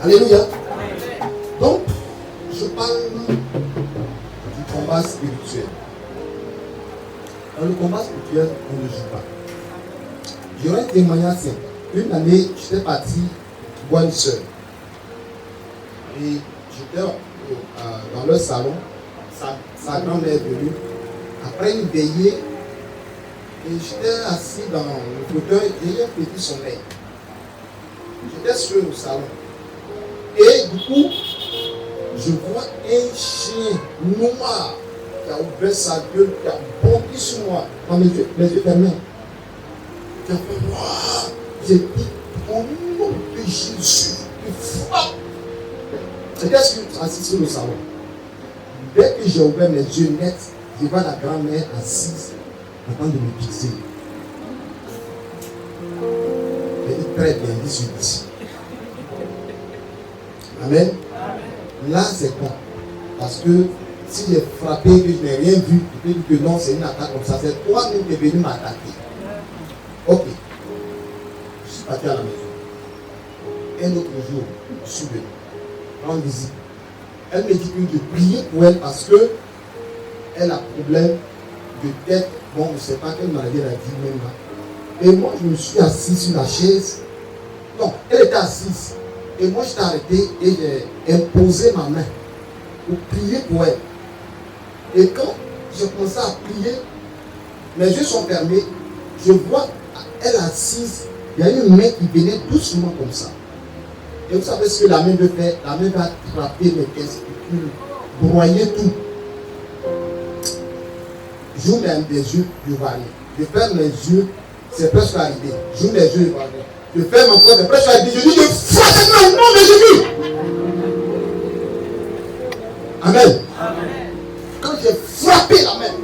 Alléluia. Donc, je parle du combat spirituel. Dans le combat spirituel, on ne joue pas. J'aurais un témoignage simple. Une année, j'étais parti voir une soeur. Et j'étais dans leur salon. Sa grand-mère est venue. Après une veillée, et j'étais assis dans le fauteuil et j'ai un petit sommeil. J'étais sur le salon. Et du coup, je vois un chien noir qui a ouvert sa gueule, qui a bondi sur moi, dans mes yeux fermés. Qui a fait waouh! J'ai dit, au nom de Jésus, il frappe. Et qu'est-ce que tu as assis sur le salon? Dès que j'ai ouvert mes yeux nets, je vois la grand-mère assise en train de me fixer. Elle dit très bien, 10 sur 10. Amen. Là, c'est bon. Parce que si j'ai frappé et que je n'ai rien vu, je peux dire que non, c'est une attaque comme ça. C'est toi-même qui es venu m'attaquer. Ok. Je suis parti à la maison. Un autre jour, je suis venu. Rendre visite. Elle me dit que je prie pour elle parce que elle a problème de tête. Bon, je ne sais pas quelle maladie elle a dit même là. Et moi, je me suis assis sur la chaise. Non, elle était assise. Et moi, je t'ai arrêté et j'ai imposé ma main pour prier pour elle. Et quand je commençais à prier, mes yeux sont fermés. Je vois elle assise. Il y a une main qui venait doucement comme ça. Et vous savez ce que la main veut faire? La main va attraper mes testicules, broyer tout. J'ouvre les yeux, je vois rien. Je ferme les yeux, c'est presque arrivé. J'ouvre les yeux, je vois rien. Je ferme encore, c'est presque arrivé. Je dis, je frappe maintenant au nom de Jésus. Amen. Quand j'ai frappé la main,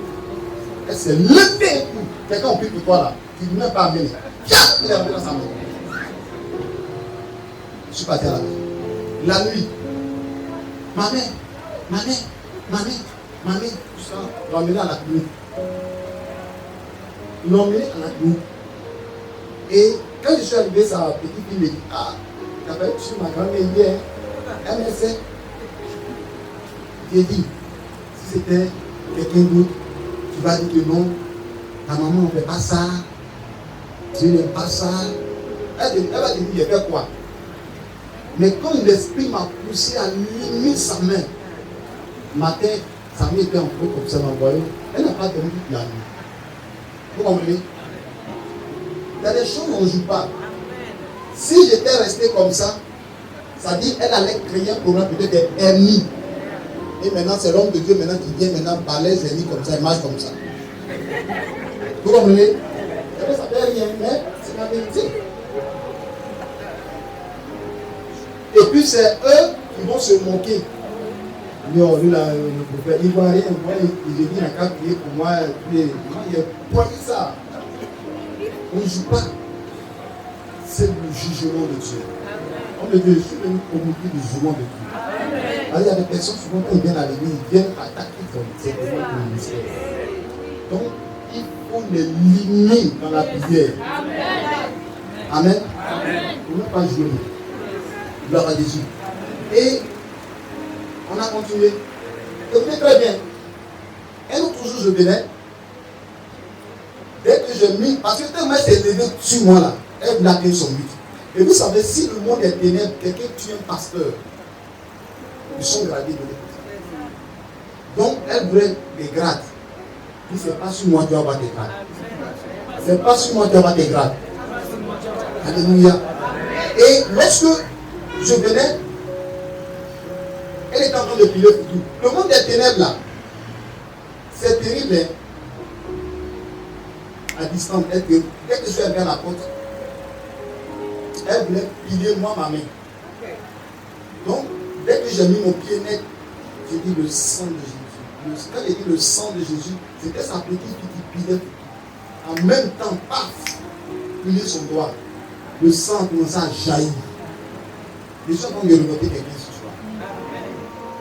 elle s'est levée. Quelqu'un a pris pour toi là. Il ne m'a pas amené. Il est rentré dans sa main. Je suis parti à la maison. La nuit, ma mère, tout ça, ils l'ont emmené à la clinique. Ils l'ont emmené à la clinique. Et quand je suis arrivé, sa petite fille me dit, ah, tu as fait sur ma grand-mère hier. Elle me dit, j'ai dit, si c'était quelqu'un d'autre, tu vas dire que non, ta maman ne fait pas ça, tu n'aimes pas ça. Elle va te dire, j'ai fait quoi? Mais quand l'esprit m'a poussé à limer sa main, matin, sa main était un peu comme ça, m'envoyait. Elle n'a pas dormi toute la nuit. Vous comprenez? Il y a des choses où on ne joue pas. Si j'étais resté comme ça, ça dit qu'elle allait créer un problème peut-être des hernies. Et maintenant, c'est l'homme de Dieu maintenant qui vient maintenant balayer les hernies comme ça, il marche comme ça. Vous comprenez? Ça ne fait rien, mais c'est la vérité. Et puis c'est eux qui vont se moquer. Non, lui là, le prophète, il ne voit rien. Moi, il dit, il n'a qu'à prier pour moi. Il a poigné ça. On ne joue pas. C'est le jugement de Dieu. On est venu sur une communauté du jugement de Dieu. Alors, il y a des personnes, souvent, quand ils viennent à l'église, ils viennent attaquer le ministère. Donc, il faut les limer dans la prière. Amen. Pour ne pas jouer. Gloire à Jésus. Et on a continué. Écoutez très bien. Un autre jour, je venais. Dès que j'ai mis, parce que tellement elle s'est levée sur moi là, elle voulait atteindre son but. Et vous savez, si le monde est ténèbres, quelqu'un tue un pasteur, ils sont gradés de l'église. Donc, elle voulait des grades. Il dit, c'est pas sur moi que tu vas avoir des grades. C'est pas sur moi que tu vas avoir des grades. Alléluia. Et lorsque je venais, elle était en train de prier pour tout. Le monde des ténèbres là, c'est terrible. Hein? À distance, dès que je suis arrivé à la porte, elle voulait piler moi ma main. Donc, dès que j'ai mis mon pied net, j'ai dit le sang de Jésus. Quand j'ai dit le sang de Jésus, c'était sa petite fille qui pilait. En même temps, paf, piler son doigt. Le sang commençait à jaillir. Je suis en train de remonter quelqu'un ce soir.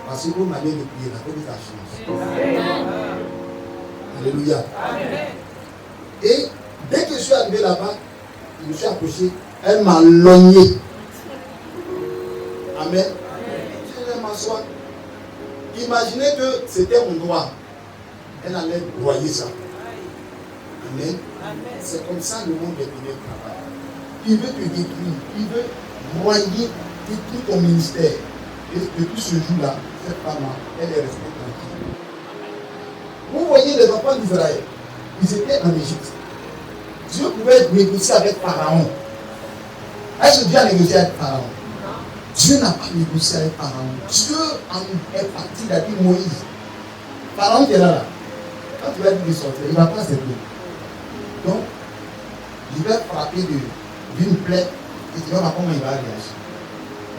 Parce que vous m'avez de prier, la cause a changé. Alléluia. Et dès que je suis arrivé là-bas, je me suis approché, elle m'a logné. Amen. Je vais m'asseoir. Imaginez que c'était mon doigt. Elle allait broyer ça. Amen. C'est comme ça le monde est venu travailler. Il veut te détruire. Il veut broyer tout ton ministère. Et depuis ce jour-là, cette femme-là, elle est restée tranquille. Vous voyez les enfants d'Israël, ils étaient en Égypte. Dieu pouvait négocier avec Pharaon. Est-ce que Dieu a négocié avec Pharaon? Dieu n'a pas négocié avec Pharaon. Dieu est parti, il a dit Moïse. Pharaon qui est là. Quand tu vas dire de sortir, il ne va pas accepter. Donc, je vais frapper d'une plaie et tu vas voir comment il va réagir.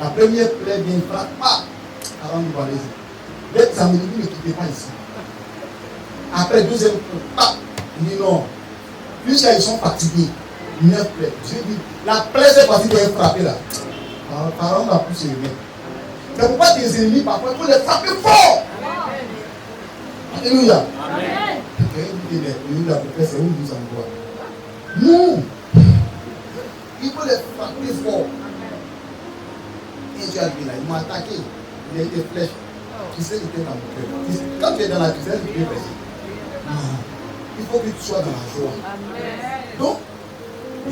La première plaie vient, il frappe, Pharaon dit allez-y. Dès que ça me dit, ne quittez pas ici. Après, deuxième plaie, il dit non. Puisqu'ils sont fatigués, 9 plaies. Dieu dit, la plaie c'est partie de les frapper là. Pharaon va plus se lever. C'est pourquoi tes ennemis, parfois, il faut les frapper fort. Alléluia. Amen. C'est où nous envoie. Non. Il faut les frapper fort. Et Dieu a dit là, ils m'ont attaqué. Il a été flèche. Tu sais, il était dans mon cœur. Quand tu es dans la cuisine, tu peux passer. Non. Il faut que tu sois dans la joie. Amen. Donc,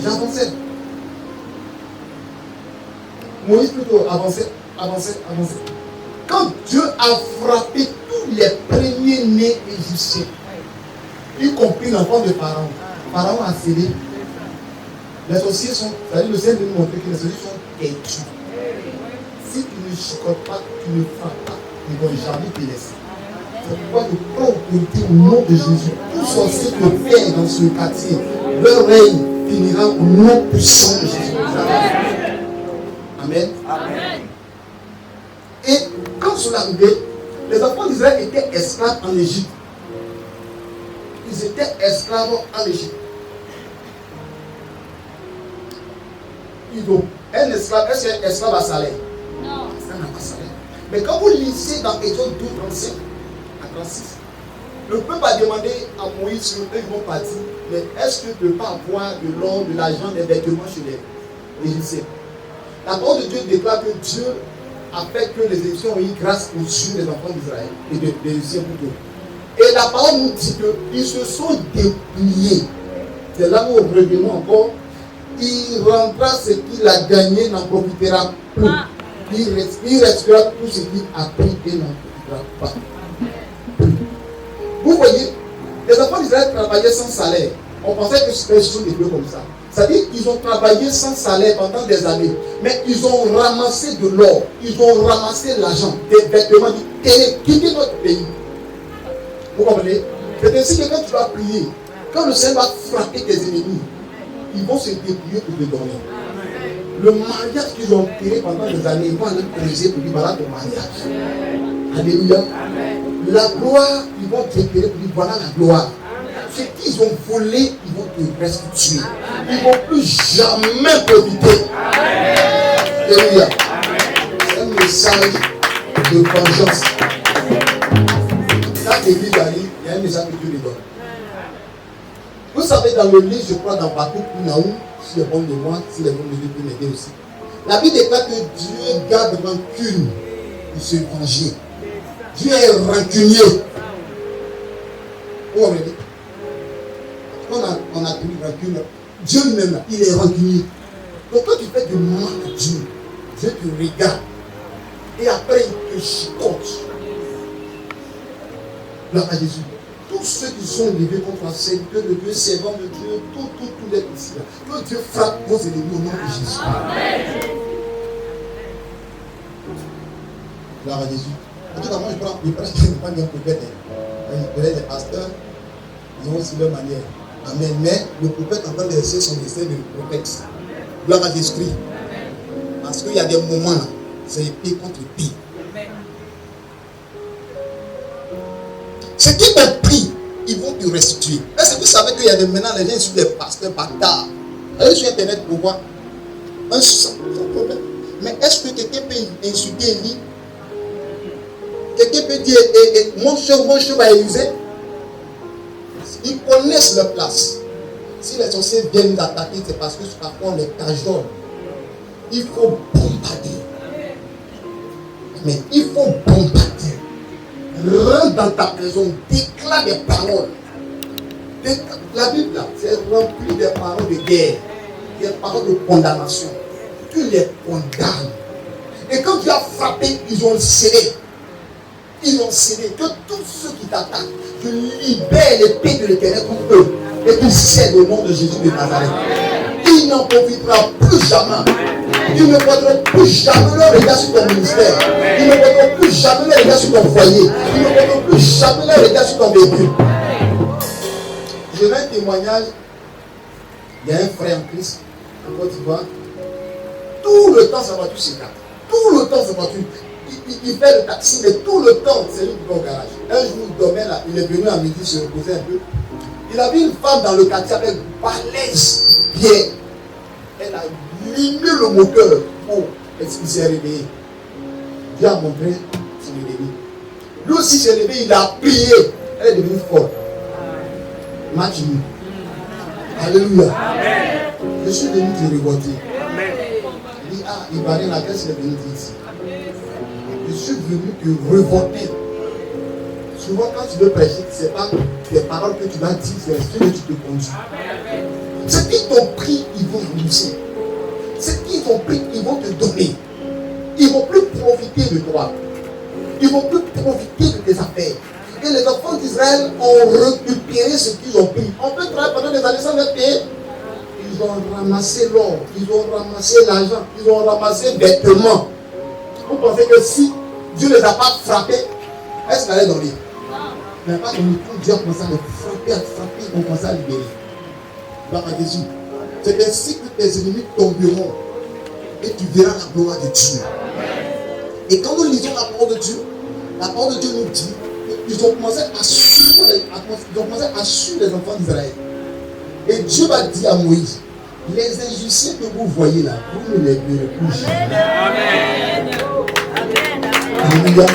j'avançais. Moïse plutôt avançait. Quand Dieu a frappé tous les premiers-nés égyptiens, y compris l'enfant de Pharaon, Pharaon a cédé. Les sorciers sont, c'est-à-dire le Seigneur nous montrer que les sorciers sont têtus. Si tu ne chicotes pas, tu ne frappes pas, ils ne vont jamais te laisser. C'est pourquoi je prends autorité au nom de Jésus. Tout sorcier que perd dans ce quartier, leur règne finira au nom puissant de Jésus. Amen. Amen. Et quand cela arrivait, les enfants d'Israël étaient esclaves en Égypte. Ils étaient esclaves en Égypte. Un esclave, est-ce qu'un esclave a salaire? Non. Ça n'a pas salaire. Mais quand vous lisez dans Exode 12, 35 à 36, le peuple a demandé à Moïse, eux ils vont partir, mais est-ce que tu ne peux pas avoir de l'or, de l'argent, des vêtements chez les Égyptiens? La parole de Dieu déclare que Dieu a fait que les Égyptiens ont eu grâce aux yeux des enfants d'Israël et des Égyptiens plutôt. Et la parole nous dit qu'ils se sont dépliés. C'est là où revenons encore. Il rendra ce qu'il a gagné, n'en profitera plus. Il restera tout ce qu'il a pris et n'en profitera pas. Vous voyez, les enfants d'Israël travaillaient sans salaire. On pensait que ce sont des peu comme ça. C'est-à-dire qu'ils ont travaillé sans salaire pendant des années. Mais ils ont ramassé de l'or. Ils ont ramassé l'argent, des vêtements, quitter notre pays. Vous comprenez? C'est ainsi que quand tu vas prier, quand le Seigneur va frapper tes ennemis, ils vont se débrouiller pour te donner. Le mariage qu'ils ont tiré pendant des années, ils vont aller creuser pour dire voilà ton mariage. Alléluia. La gloire, ils vont te tirer pour dire voilà la gloire. Ce qu'ils ont volé, ils vont te restituer. Ils ne vont plus jamais profiter. Alléluia. C'est un message de vengeance. Quand l'église arrive, il y a un message que Dieu lui donne. Vous savez, dans le livre, je crois, dans Bakou Naou, si les bons de moi, si les bons de Dieu peuvent m'aider aussi. La Bible déclare que Dieu garde rancune pour se venger. Dieu est rancunier. Vous comprenez? On a tenu rancune. Dieu lui-même, il est rancunier. Donc quand tu fais du mal à Dieu, Dieu te regarde. Et après, il te chicote. Gloire à Jésus. Tous ceux qui sont levés contre la serviteur de Dieu, servant de Dieu, tous les ici, que Dieu frappe vos ennemis au nom de Jésus. Amen. Gloire à Jésus. En tout cas, moi, je prends bien prophète. Je connais les pasteurs, ils ont aussi leur manière. Amen. Mais le prophète en train d'exercer son destin de prophète. Gloire à Jésus-Christ. Parce qu'il y a des moments là, c'est épée contre épée. Ce qui t'ont pris, ils vont te restituer. Est-ce que vous savez qu'il y a maintenant les gens sur des pasteurs bâtards? Allez sur internet pour voir. Sans problème. Mais est-ce que quelqu'un peut insulter Élie? Quelqu'un peut dire mon cheveu va éluser? Ils connaissent leur place. Si les sorciers viennent nous attaquer, c'est parce que parfois on les cajole. Il faut bombarder. Mais il faut bombarder. Rentre dans ta maison, déclare des paroles. La Bible, là, c'est rempli des paroles de guerre, des paroles de condamnation. Tu les condamnes. Et quand tu as frappé, ils ont cédé. Ils ont cédé. Que tous ceux qui t'attaquent, je libère l'épée de l'Éternel contre eux. Et qu'ils cèdent au nom de Jésus de Nazareth. Ils n'en profiteront plus jamais. Ils ne porteront plus jamais leur regard sur ton ministère. Ils ne porteront plus jamais leur regard sur ton foyer. Ils ne porteront plus jamais leur regard sur ton véhicule. Je vais un témoignage. Il y a un frère en Christ en Côte d'Ivoire. Tout le temps, sa voiture s'éclate. Tout le temps, sa voiture. Il fait le taxi, mais tout le temps, c'est lui qui va au garage. Un jour, il dormait là. Il est venu à midi se reposer un peu. Il a vu une femme dans le quartier avec balèze Pierre. Elle a limé le moteur. Oh, est-ce qu'il s'est réveillé? Dieu a montré son ennemi. Lui aussi s'est réveillé, il a prié. Elle est devenue forte. Match nul. Alléluia. Je suis venu te révolter. Il dit, ah, il va dire la caisse, il est venu ici. Je suis venu te révolter. Souvent, quand tu veux prêcher, ce n'est pas des paroles que tu vas dire, c'est l'esprit que tu te conduis. Ce qu'ils t'ont pris, ils vont rembourser. Ce qu'ils t'ont pris, ils vont te donner. Ils ne vont plus profiter de toi. Ils ne vont plus profiter de tes affaires. Et les enfants d'Israël ont récupéré ce qu'ils ont pris. On peut travailler pendant des années sans être payé. Ils ont ramassé l'or, ils ont ramassé l'argent, ils ont ramassé les vêtements. Vous pensez que si Dieu ne les a pas frappés, est-ce qu'ils allaient dormir? Mais pas que tout Dieu a commencé à les frapper, ils ont commencé à libérer. Là, à Jésus. C'est ainsi que tes ennemis tomberont et tu verras la gloire de Dieu. Et quand nous lisons la parole de Dieu nous dit qu'ils ont commencé à suivre les enfants d'Israël. Et Dieu va dire à Moïse, les Égyptiens que vous voyez là, vous ne les verrez plus jamais. Alléluia.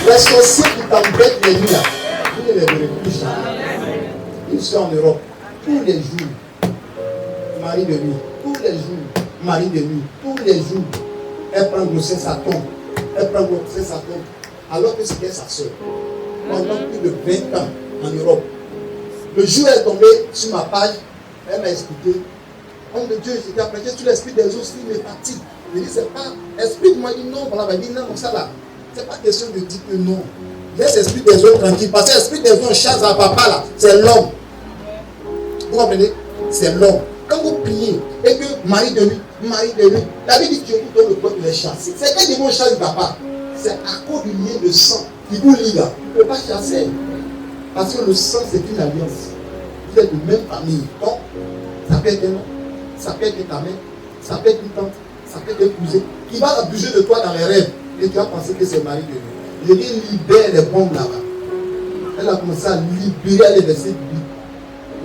Les sorciers qui t'embêtent les nuits là, vous ne les verrez plus jamais. Ils sont en Europe tous les jours. Mari de nuit, tous les jours. Mari de nuit, tous les jours. Elle prend grossesse, ça tombe. Elle prend grossesse, ça tombe. Alors que c'était sa soeur. Pendant plus de 20 ans en Europe. Le jour où elle est tombée sur ma page, elle m'a expliqué. Homme de Dieu, j'étais apprêté sur l'esprit des autres, il me fatigue. Je dis, c'est pas. Explique-moi, il dit non, voilà, il dit non, ça là. C'est pas question de dire que non. Laisse l'esprit des autres tranquille. Parce que l'esprit des autres chasse à papa là, c'est l'homme. Vous comprenez? C'est l'homme. Quand vous priez et que mari de nuit, la Bible dit que Dieu vous donne le peuple les chasser. C'est quand ils vont chasser papa. C'est à cause du lien de sang qui vous lie là. Il ne peut pas chasser. Parce que le sang, c'est une alliance. Vous êtes de même famille. Donc, ça peut être un homme, ça peut être ta mère, ça peut être une tante, ça peut être un cousin qui va abuser de toi dans les rêves. Et tu vas penser que c'est mari de lui. Je dis, libère les bombes là-bas. Elle a commencé à libérer les versets bibliques.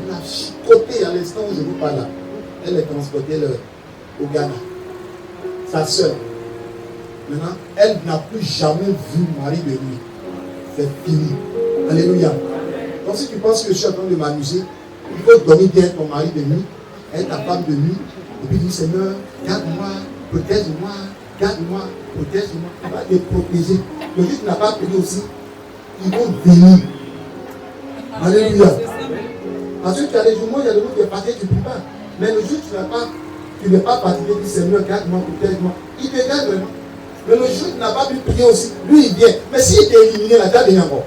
Elle a chicoté à l'instant où je vous parle là. Elle est transportée au Ghana. Sa soeur. Maintenant, elle n'a plus jamais vu mari de lui. C'est fini. Alléluia. Donc si tu penses que je suis en train de m'amuser, il faut dormir bien ton mari de nuit, être ta femme de nuit, et puis dire Seigneur, garde-moi, protège-moi, garde-moi, protège-moi. Il va te protéger. Le jour que tu n'as pas prié aussi, ils vont venir. Alléluia. Parce que tu as des jours, il y a des jours où tu es fatigué, tu ne pries pas. Mais le jour où tu n'es pas fatigué, tu dis Seigneur, garde-moi, protège-moi. Il te garde vraiment. Mais le jour où tu n'as pas pu prier aussi, lui il vient. Mais s'il t'est éliminé, là, tu as déjà encore.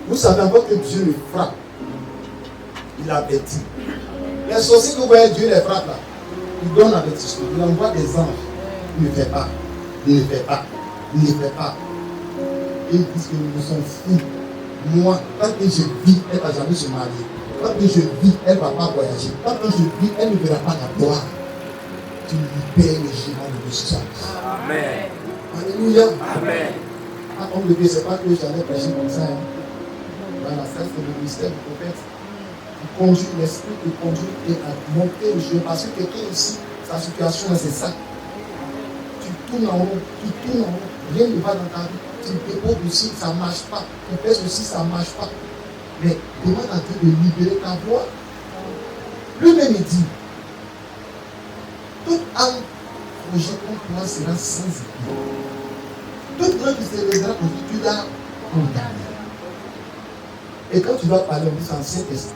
Vous savez encore que Dieu le frappe. Il avertit. Les sorciers que vous voyez, Dieu les frappe là. Il donne l'avertissement. Il envoie des anges. Il ne fait pas. Il ne fait pas. Il ne fait pas. Et ils disent que nous sommes fous. Moi, tant que je vis, elle ne va jamais se marier. Tant que je vis, elle ne va pas voyager. Tant que je vis, elle ne verra pas la gloire. Tu libères le géant de Jésus. Amen. Alléluia. Amen. Ah, homme de Dieu, ce n'est pas que j'allais prêcher comme ça. Voilà, ça c'est le mystère du prophète. Il conduit l'esprit, il conduit et à monter le chemin. Parce que quelqu'un ici, sa situation c'est ça. Tu tournes en haut, rien ne va dans ta vie. Tu déposes aussi, ça ne marche pas. Tu fais ceci, ça ne marche pas. Mais demande à Dieu de libérer ta voix. Lui-même il dit, toute âme projetée contre toi sera sans épée. Toute langue qui se lèvera contre toi, tu l'as condamné. Et quand tu vas parler, on dit c'est Ancien Testament.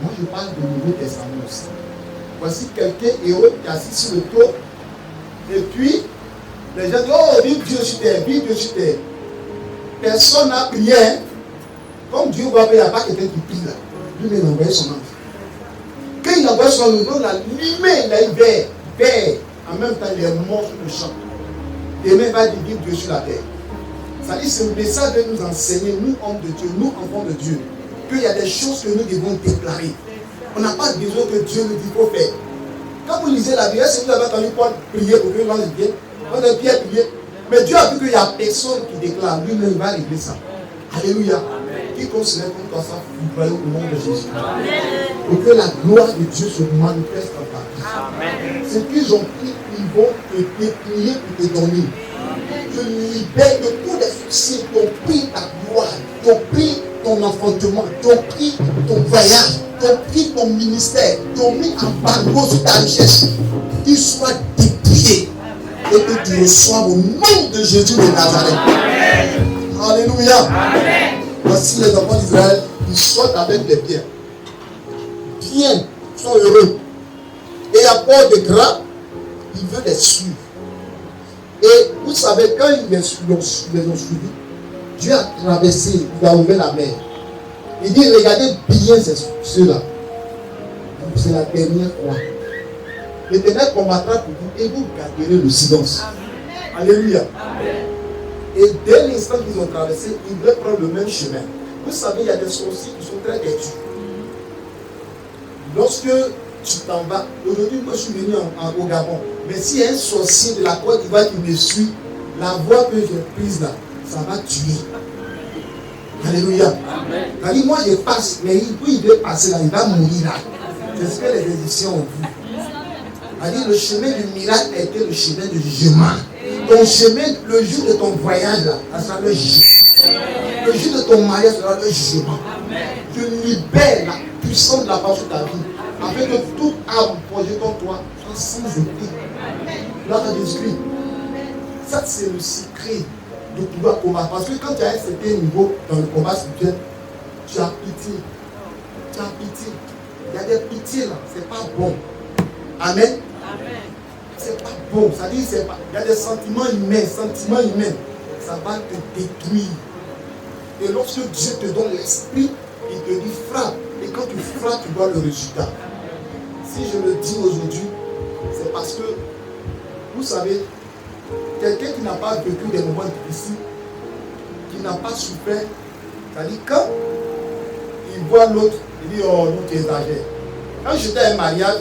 Moi, je parle du Nouveau Testament aussi. Voici quelqu'un héros qui est assis sur le toit. Et puis, les gens disent, oh, vive Dieu sur terre, vive Dieu sur terre. Personne n'a prié. Comme Dieu va prier, il n'y a pas quelqu'un qui prie là. Lui, il a envoyé son ange. Quand il a envoyé son ange, il a allumé, il a eu vert. En même temps, il est mort sur le champ. Demain, il va dire, vive Dieu sur la terre. Ça dit, c'est le message de nous enseigner, nous, hommes de Dieu, nous, enfants de Dieu, qu'il y a des choses que nous devons déclarer. On n'a pas besoin que Dieu nous dise qu'il faut faire. Quand vous lisez la Bible, est-ce que vous avez entendu Paul prier pour que l'ange vienne? On a Pierre prier. Mais Dieu a vu qu'il n'y a personne qui déclare. Lui-même va régler ça. Alléluia. Qui considère comme toi ça, vous croyez au nom de Jésus. Pour que la gloire de Dieu se manifeste en ta vie. Ce qu'ils ont pris, ils vont te prier pour te donner. Je libère de tous les soucis qui ont pris ta gloire, qui ont pris ton enfantement, qui ont pris ton voyage, qui ont pris ton ministère, qui ont mis en barreau sur ta richesse. Qu'ils soient dépouillés et que tu reçoives au nom de Jésus de Nazareth. Alléluia. Amen. Voici les enfants d'Israël, ils sortent avec des pierres. Bien, ils sont heureux. Et à bord de gras, il veut les suivre. Et vous savez, quand ils les ont suivis, Dieu a traversé, il a ouvert la mer. Il dit, regardez bien ceux-là. C'est la dernière fois. L'Éternel combattra pour vous et vous garderez le silence. Amen. Alléluia. Amen. Et dès l'instant qu'ils ont traversé, ils veulent prendre le même chemin. Vous savez, il y a des sorciers qui sont très têtus. Lorsque tu t'en vas, aujourd'hui, moi je suis venu au Gabon, mais s'il y a un sorcier de la Côte d'Ivoire qui me suit, la voie que j'ai prise là, ça va tuer. Alléluia. Amen. Moi je passe, mais il veut passer là, il va mourir là. C'est ce que les Égyptiens ont vu. Le chemin du miracle a été le chemin du jugement. Ton chemin, le jour de ton voyage, là, ça sera le jugement. Le jour de ton mariage sera le jugement. Je libère la puissance de la parole sur ta vie, afin que toute arme projetée contre toi soit sans effet. Là, tu as Jésus-Christ. Ça, c'est le secret de pouvoir combattre. Parce que quand tu as un certain niveau dans le combat spirituel, tu as pitié. Tu as pitié. Il y a des pitiés là, c'est pas bon. Amen. C'est pas bon, ça dit c'est pas. Il y a des sentiments humains, ça va te détruire. Et lorsque Dieu te donne l'esprit, il te dit frappe. Et quand tu frappes, tu vois le résultat. Si je le dis aujourd'hui, c'est parce que, vous savez, quelqu'un qui n'a pas vécu des moments difficiles, qui n'a pas souffert, c'est-à-dire quand il voit l'autre, il dit oh l'autre exagère. Quand j'étais à un mariage,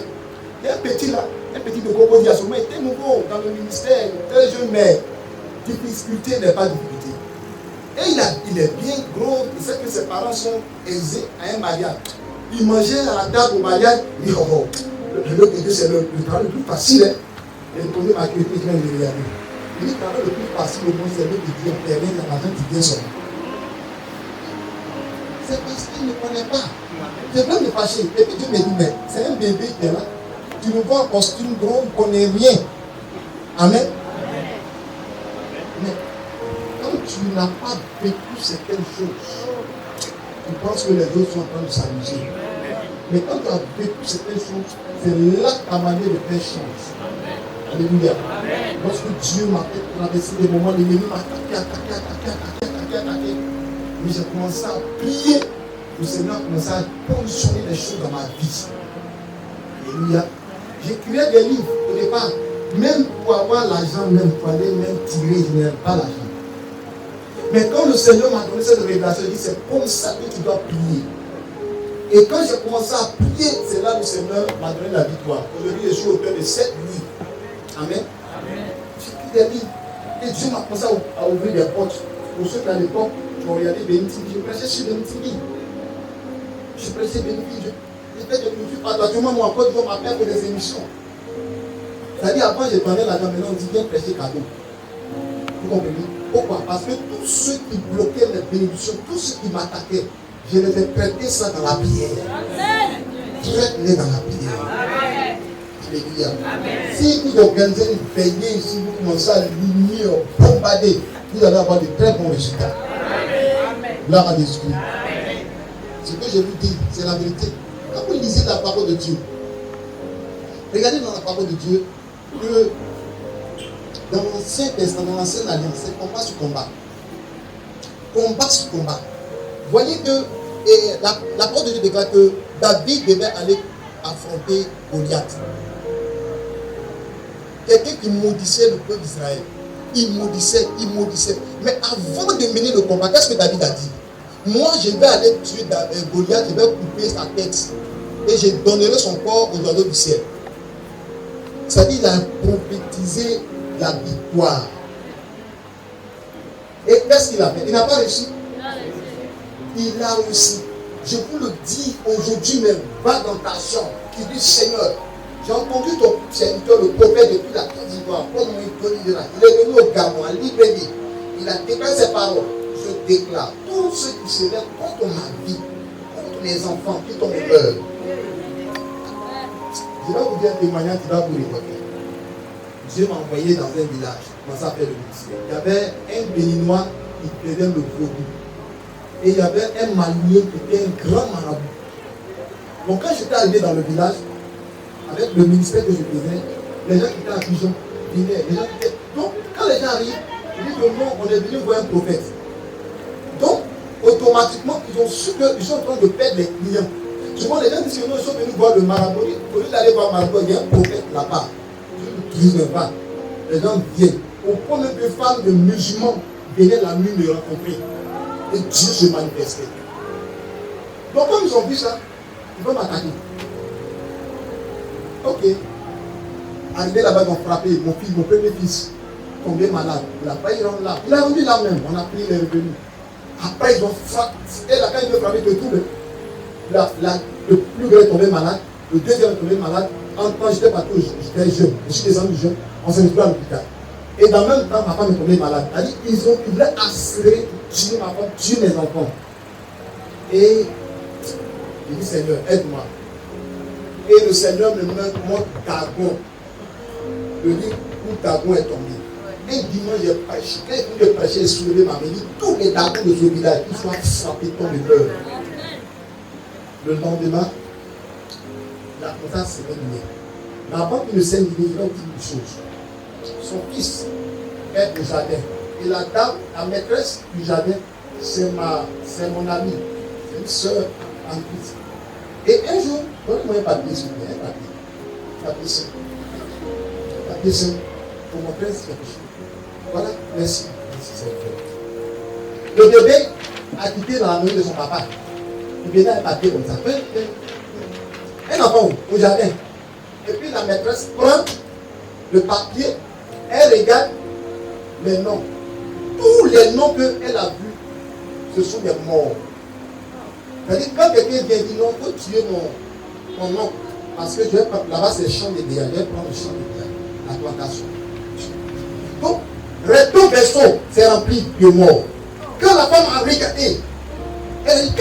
il y a un petit là. Un petit de Coco Diassouma était nouveau dans le ministère, très jeune, mais difficulté n'est pas difficulté. Et il est bien gros, il sait que ses parents sont aisés à un mariage. Il mangeait à la table au mariage, il dit oh, c'est le travail le plus facile. Hein. Et il connaît ma critique, il dit le travail le plus facile au monde, c'est le qui dit permet à l'argent qui vient son. C'est parce qu'il ne connaît pas. Je veux me fâcher. Et puis Dieu me dit, mais c'est un bébé qui est là. Tu nous vois en costume gros, on ne connaît rien. Amen. Mais quand tu n'as pas vécu certaines choses, tu penses que les autres sont en train de s'amuser. Mais quand tu as vécu certaines choses, c'est là que ta manière de faire change. Alléluia. Lorsque Dieu m'a fait traverser des moments, l'ennemi m'a attaqué. Mais j'ai commencé à prier. Le Seigneur a commencé à positionner des choses dans ma vie. Alléluia. J'écrivais des livres au départ. Même pour avoir l'argent, même pour aller même tirer, je n'ai pas l'argent. Mais quand le Seigneur m'a donné cette révélation, il dit c'est comme ça que tu dois prier. Et quand j'ai commencé à prier, c'est là que le Seigneur m'a donné la victoire. Aujourd'hui, je suis auteur de 7 livres. Amen. J'écris des livres. Et Dieu m'a commencé à ouvrir des portes. Pour ceux qui à l'époque, qui ont regardé Bénitivi, je prêchais sur Bénitivi. Je prêchais Bénitivi. Je fais des cultures partout. Moi, encore, je m'appelle pour des émissions. C'est-à-dire, avant, je prenais l'argent, maintenant, on dit viens prêcher cadeau. Vous comprenez? Pourquoi? Parce que tous ceux qui bloquaient les bénédictions, tous ceux qui m'attaquaient, je les ai prêtés ça dans la prière. Traite-les dans la prière. Alléluia. Si vous organisez une veillée, si vous commencez à l'unir, bombarder, vous allez avoir de très bons résultats. Gloire à Jésus. Ce que je vous dis, c'est la vérité. Quand vous lisez la parole de Dieu, regardez dans la parole de Dieu que dans l'Ancien Testament, dans l'Ancienne Alliance, c'est combat sur combat. Combat sur combat. Vous voyez que la parole de Dieu déclare que David devait aller affronter Goliath. Quelqu'un qui maudissait le peuple d'Israël. Il maudissait. Mais avant de mener le combat, qu'est-ce que David a dit? Moi, je vais aller tuer Goliath, je vais couper sa tête. Et je donnerai son corps aux oiseaux du ciel. C'est-à-dire qu'il a prophétisé la victoire. Et qu'est-ce qu'il a fait? Il n'a pas réussi. Il a réussi. Je vous le dis aujourd'hui même, va dans ta chambre, tu dis Seigneur, j'ai entendu ton serviteur, le prophète depuis la Côte d'Ivoire, il est venu au Gabon, à Libreville, il a déclaré ses paroles. Je déclare, tous ceux qui se lèvent contre ma vie, contre les enfants qui tombent peur. Je vais vous dire un témoignage qui va vous révolter. Dieu m'a envoyé dans un village, on s'appelle le ministère. Il y avait un béninois qui faisait le vaudou. Et il y avait un Malien qui était un grand marabout. Donc quand j'étais arrivé dans le village, avec le ministère que je faisais, les gens qui étaient en prison venaient. Donc quand les gens arrivent, ils disent non, on est venu voir un prophète. Donc automatiquement, ils ont su qu'ils sont en train de perdre les clients. Souvent les gens disent que non, ils sont venus voir le marabout. Au lieu d'aller voir le marabout, il y a un prophète là-bas. Je ne pas. Les gens viennent. Au point même que femmes de musulmans venaient la nuit me rencontrer. Et Dieu se manifestait. Donc comme ils ont vu ça, ils vont m'attaquer. Ok. Arrivé là-bas, ils ont frappé mon fils, mon premier fils, tombé malade. Il n'a pas eu là. Il a rendu là même. On a pris les revenus. Après, ils ont frappé. Et là, quand ils ont frappé de tout, le plus grand est tombé malade. Le deuxième est tombé malade. Quand j'étais partout, j'étais jeune. Je suis descendu jeune. On s'est retrouvé à l'hôpital. Et dans le même temps, ma femme est tombée malade. C'est-à-dire qu'ils voulaient accélérer, tuer ma femme, tuer mes enfants. Et j'ai dit, Seigneur, aide-moi. Et le Seigneur me montre Dagon. Le livre où Dagon est tombé. Un dimanche, j'ai prêché. Quand il voulait prêcher et soulever ma main, il dit, tous les Dagons de ce village, ils soient frappés comme le meurent. Le lendemain, la comptable s'est réunie. Mais avant qu'il ne s'est réunie, il va dire une chose. Son fils est au jardin. Et la dame, la maîtresse du jardin, c'est mon amie. C'est une soeur en Christ. Et un jour, donnez-moi un papier, s'il vous plaît, un papier. Papier simple. Papier simple. Pour montrer quelque chose. Voilà, merci. Merci, c'est le bébé a quitté dans la maison de son papa. Il venait un papier comme ça. Un enfant au jardin. Et puis la maîtresse prend le papier, elle regarde les noms. Tous les noms qu'elle a vus, ce sont des morts. C'est-à-dire quand quelqu'un vient dire non, il faut tuer mon nom. Parce que là-bas c'est le champ de Béa. Je vais prendre le champ de Béa, la plantation. Donc, le berceau s'est rempli de morts. Quand la femme a regardé, elle a dit,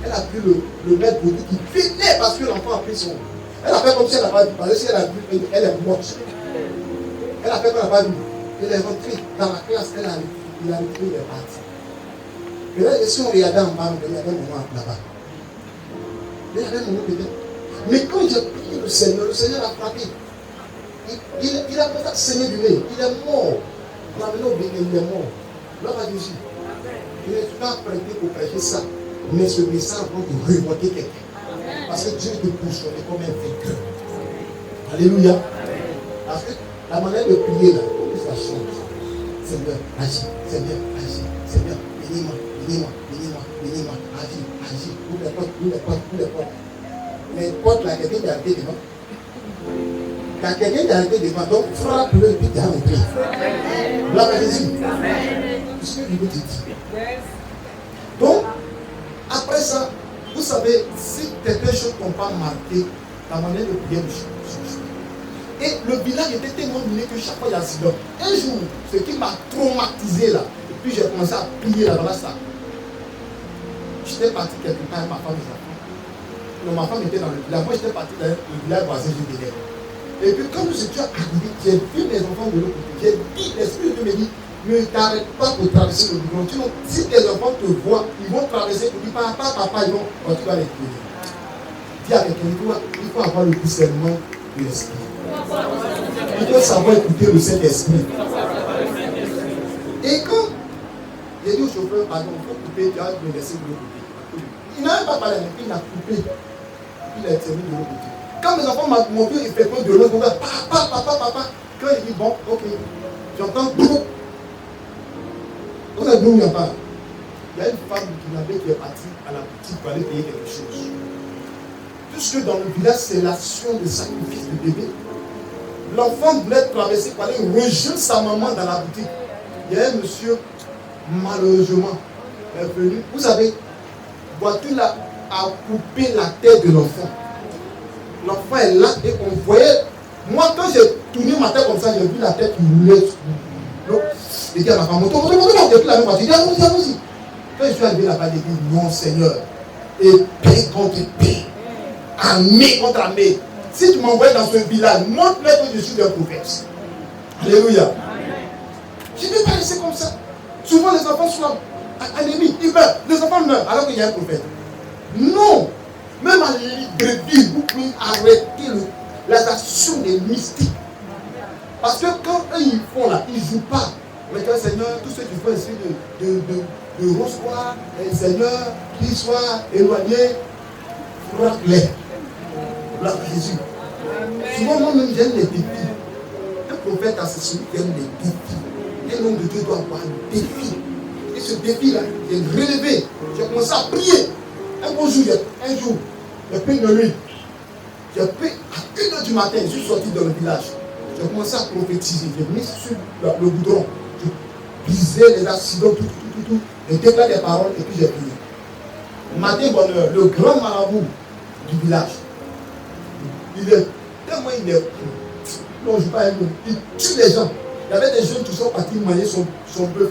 elle a vu le maître Boudou qui venait parce que l'enfant a pris son. Elle a fait comme si elle n'a pas vu. Parce que si elle a vu, elle est morte. Elle a fait comme elle n'a pas vu. Elle est rentrée dans la classe, il a retrouvé les parties. Et là, si on regardait en bas, il y avait un moment là-bas. Il y avait un moment peut-être. Mais quand j'ai prié le Seigneur a frappé. Il a peut-être saigné du nez. Il est mort. On a mené au béni, il est mort. Gloire à Jésus. Il n'est pas prêté pour prêcher ça. Mais ce message va vous remonter quelqu'un. Parce que Dieu te pousse comme un vainqueur. Alléluia. Parce que la manière de prier là, ça change. Seigneur, agis. Seigneur, agis. Seigneur, bénis-moi, bénis-moi, bénis-moi, bénis-moi. Agis. Ouvre les portes. Les portes là, quelqu'un qui a arrêté devant. Quand quelqu'un qui a arrêté devant, donc frappe-le et puis tu as rentré. Gloire à Jésus. C'est ce que je vous dis. Donc, après ça, vous savez, si quelque chose ne pas marqué, la manière de prier ne change. Et le village était tellement miné que chaque fois il y a un accident. Un jour, ce qui m'a traumatisé là, et puis j'ai commencé à prier là dans la salle. J'étais parti quelque part avec ma femme et mes enfants. ma femme était dans le village. Moi, j'étais parti dans le village voisin, je venais. Et puis, quand nous étions arrivés, j'ai vu mes enfants de l'autre côté. J'ai dit, l'Esprit de Dieu me dit, ne t'arrête pas pour traverser le goudron. Sinon, si tes enfants te voient, ils vont traverser pour dire, papa, ils vont, tu vas les tuer. Dis à quelqu'un, il faut avoir le discernement de l'Esprit. Il faut savoir écouter le Saint-Esprit. Et quand j'ai dit au chauffeur, pardon, il faut couper, tu vas me laisser de l'autre côté. Il n'a même pas parlé, il a coupé. Il a servi de l'autre côté. Quand mes enfants m'ont vu, il fait quoi de l'autre côté, papa. Quand il dit, bon, ok, j'entends tout. On a d'où il n'y a pas. Il y a une femme qui est partie à la boutique pour aller payer quelque chose. Puisque dans le village, c'est l'action de sacrifice de bébé. L'enfant voulait traverser pour aller rejoindre sa maman dans la boutique. Il y a un monsieur, malheureusement, est venu. Vous savez, voiture là a coupé la tête de l'enfant. L'enfant est là et on voyait. Moi, quand j'ai tourné ma tête comme ça, j'ai vu la tête qui roulait. Donc, j'ai dit à ma femme, monte, j'ai pris la même voiture. J'ai dit, allons-y. Quand je suis arrivé là-bas, j'ai dit, non, Seigneur, épée contre épée, armée contre armée. Si tu m'envoies dans ce village, montre-moi que je suis un prophète. Alléluia. Je ne vais pas laisser comme ça. Souvent, les enfants sont anémiques, ils meurent. Les enfants meurent alors qu'il y a un prophète. Non. Même à Libreville, vous pouvez arrêter les actions des mystiques. Parce que quand eux, ils font là, ils ne jouent pas. Mais que Seigneur, tous ceux qui font essayer de recevoir, Seigneur, qu'ils soient éloignés, frappe-les. Gloire à Jésus. Souvent, moi-même, j'aime les défis. Un prophète assassiné qui aime les défis. Un homme de Dieu doit avoir un défi. Et ce défi-là, j'ai relevé. J'ai commencé à prier. Un jour, j'ai pris une nuit. J'ai pris à 1h du matin, je suis sorti dans le village. J'ai commencé à prophétiser. J'ai mis sur le goudron. Je brisais les accidents, tout. J'ai déclaré des paroles et puis j'ai prié. Matin, bonheur, le grand marabout du village. Il est tellement non, je ne pas il tue les gens. Il y avait des jeunes qui sont partis manger son bœuf.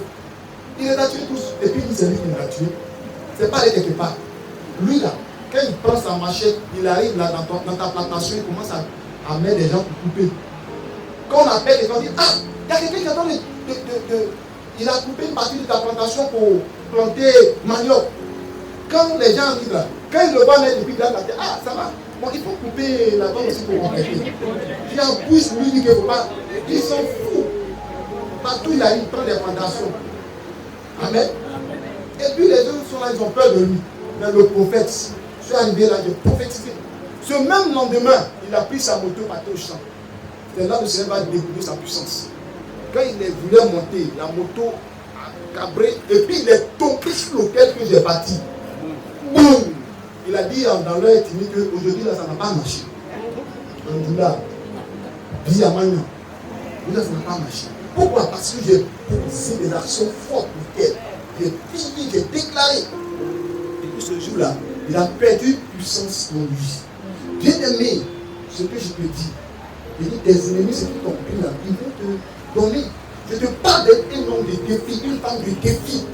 Il les a tués tous. Et puis il s'est dit qu'il l'a tué. C'est pas aller quelque part. Lui là, quand il prend sa machette, il arrive là dans ta plantation, il commence à mettre des gens pour couper. Quand on appelle les gens, on dit, ah, il y a quelqu'un qui attend il a coupé une partie de ta plantation pour planter manioc. Quand les gens arrivent là, quand ils le voient mettre depuis là, ah, ça va. Bon, il faut couper la dent aussi pour compléter. Puis en plus, lui dit qu'il ne faut pas. Ils sont fous. Partout il arrive, il prend des plantations. Amen. Et puis les gens sont là, ils ont peur de lui. Mais le prophète, je suis arrivé là, j'ai prophétisé. Ce même lendemain, il a pris sa moto, parti au champ. C'est là que le Seigneur va découvrir sa puissance. Quand il voulait monter, la moto a cabré, et puis il est tombé sur lequel que j'ai bâti. Boum! Il a dit dans leur intimité qu'aujourd'hui, là, ça n'a pas marché. On dit là, Biamagnon, là, ça n'a pas marché. Pourquoi? Parce que j'ai posé des actions fortes pour elle. J'ai prié, j'ai déclaré. Et puis ce jour-là, il a perdu puissance en lui. Bien aimé, ce que je te dis, je dis tes ennemis, ceux qui t'ont pris là, ils vont te donner. Je te parle d'un homme de défi, une femme de défi.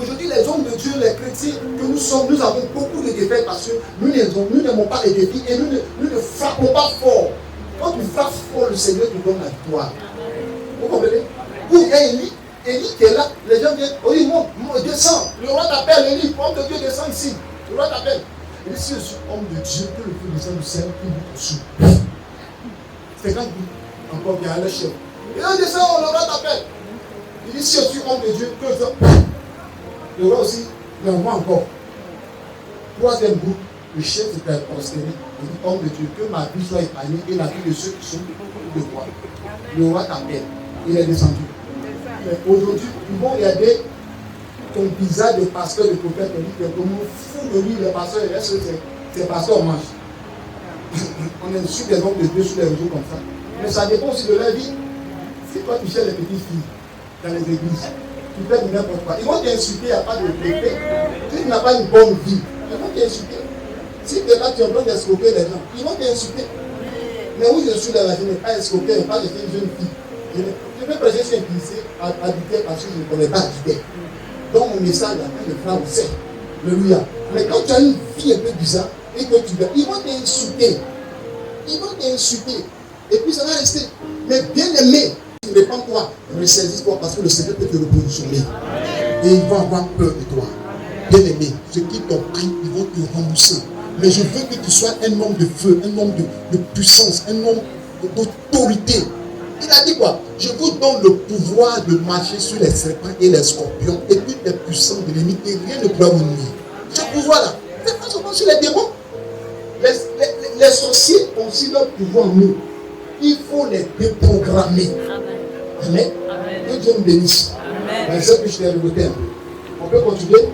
Aujourd'hui, les hommes de Dieu, les chrétiens que nous sommes, nous avons beaucoup de défaites parce que nous n'aimons pas les défis et nous ne frappons pas fort. Quand tu frappes fort, le Seigneur te donne la victoire. Vous comprenez? Où il y a Élie qui est là, les gens viennent, oh, monte, descend. Le roi t'appelle, Élie, homme de Dieu, descend ici. Le roi t'appelle. Il dit, si je suis homme de Dieu, que le feu descend du ciel, puis vous dessous. C'est quand il encore bien à la chef. Et là, descend, le roi t'appelle. Il dit, si je suis homme de Dieu, que le roi aussi, il envoie encore. Troisième groupe, le chef s'était prosterné. Il dit, homme de Dieu, que ma vie soit épargnée et la vie de ceux qui sont de moi. Le roi t'appelle. Il est descendu. Mais aujourd'hui, ils vont regarder ton visage de pasteur, de prophète, on dit que comment fou de lui, le pasteur, est-ce que c'est pasteur mange. On insulte des hommes de Dieu sur les réseaux comme ça. Mais ça dépend aussi de leur vie. Si toi tu cherches les petites filles dans les églises, tu fais n'importe quoi. Ils vont t'insulter, il n'y a pas de respect. Si tu n'as pas une bonne vie, ils vont t'insulter. Si tu es là, tu es en train d'escroquer les gens, ils vont t'insulter. Mais où je suis là, je n'ai pas escroqué, je n'ai pas été une jeune fille. Je vais prêcher sur un lycée à Dité parce que je ne connais pas Dité. Donc mon message, là, quand le frère vous sait. Alléluia. Mais quand tu as une vie un peu bizarre, et que tu ils vont t'insulter. Ils vont t'insulter. Et puis ça va rester. Mais bien aimé, tu répands-toi, ressaisis-toi parce que le Seigneur peut te repositionner. Et ils vont avoir peur de toi. Bien aimé, ceux qui t'ont pris, ils vont te rembourser. Mais je veux que tu sois un homme de feu, un homme de puissance, un homme d'autorité. Il a dit quoi? Je vous donne le pouvoir de marcher sur les serpents et les scorpions et toutes les puissances de l'ennemi et rien ne pourra vous nuire. Ce pouvoir-là, faites pas seulement sur les démons. Les sorciers ont aussi leur pouvoir en nous. Il faut les déprogrammer. Amen. Que Dieu nous bénisse. C'est ça que je t'ai rajouté un peu. On peut continuer?